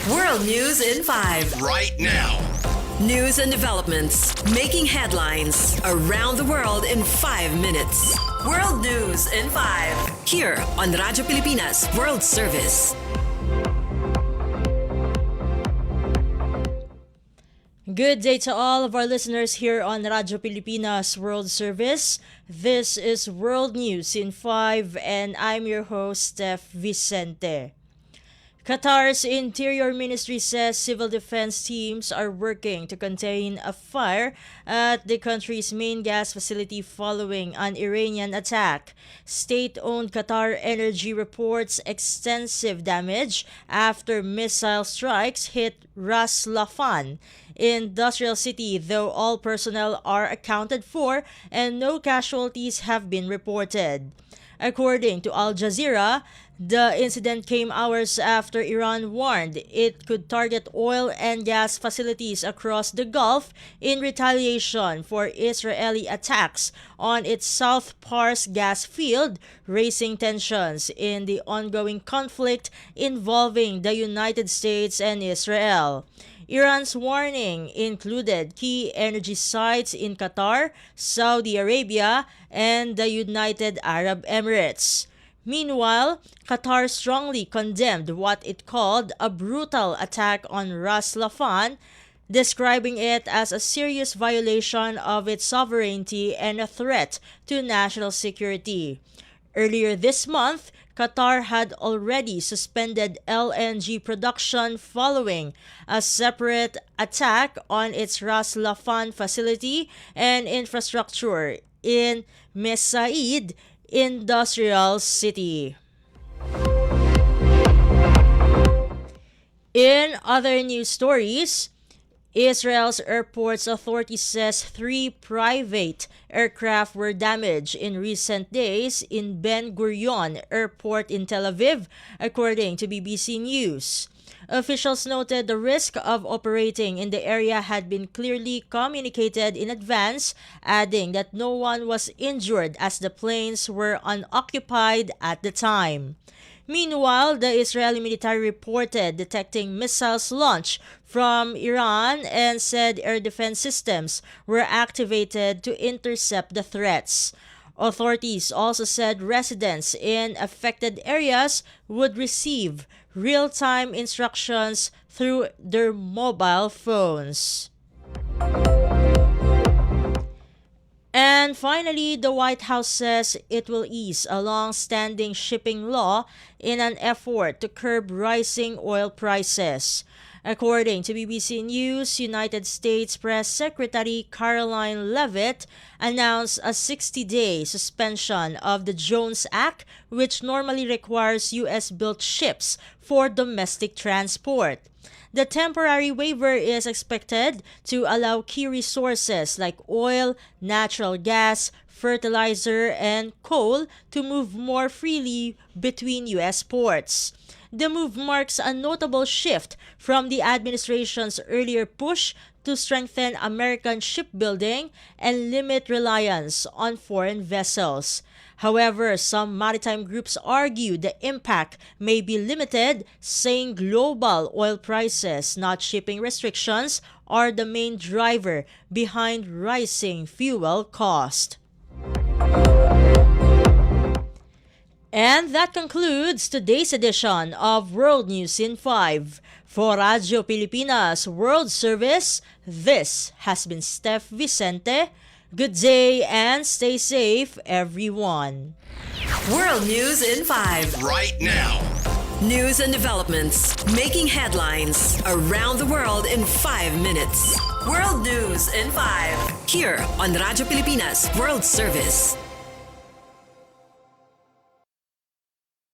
World News in 5. Right now. News and developments making headlines around the world in 5 minutes. World News in 5. Here on Radyo Pilipinas World Service. Good day to all of our listeners here on Radyo Pilipinas World Service. This is World News in 5 and I'm your host, Steph Vicente. Qatar's Interior Ministry says civil defense teams are working to contain a fire at the country's main gas facility following an Iranian attack. State-owned Qatar Energy reports extensive damage after missile strikes hit Ras Laffan industrial city, though all personnel are accounted for and no casualties have been reported. According to Al Jazeera, the incident came hours after Iran warned it could target oil and gas facilities across the Gulf in retaliation for Israeli attacks on its South Pars gas field, raising tensions in the ongoing conflict involving the United States and Israel. Iran's warning included key energy sites in Qatar, Saudi Arabia, and the United Arab Emirates. Meanwhile, Qatar strongly condemned what it called a brutal attack on Ras Laffan, describing it as a serious violation of its sovereignty and a threat to national security. Earlier this month, Qatar had already suspended LNG production following a separate attack on its Ras Laffan facility and infrastructure in Mesaid Industrial City. In other news stories, Israel's Airports Authority says 3 private aircraft were damaged in recent days in Ben Gurion Airport in Tel Aviv, according to BBC News. Officials noted the risk of operating in the area had been clearly communicated in advance, adding that no one was injured as the planes were unoccupied at the time. Meanwhile, the Israeli military reported detecting missiles launched from Iran and said air defense systems were activated to intercept the threats. Authorities also said residents in affected areas would receive real-time instructions through their mobile phones. And finally, the White House says it will ease a long-standing shipping law in an effort to curb rising oil prices. According to BBC News, United States Press Secretary Caroline Leavitt announced a 60-day suspension of the Jones Act, which normally requires U.S.-built ships for domestic transport. The temporary waiver is expected to allow key resources like oil, natural gas, fertilizer, and coal to move more freely between U.S. ports. The move marks a notable shift from the administration's earlier push to strengthen American shipbuilding and limit reliance on foreign vessels. However, some maritime groups argue the impact may be limited, saying global oil prices, not shipping restrictions, are the main driver behind rising fuel cost. And that concludes today's edition of World News in 5. For Radyo Pilipinas World Service, this has been Steph Vicente. Good day and stay safe, everyone. World News in 5. Right now. News and developments making headlines around the world in 5 minutes. World News in 5. Here on Radyo Pilipinas World Service.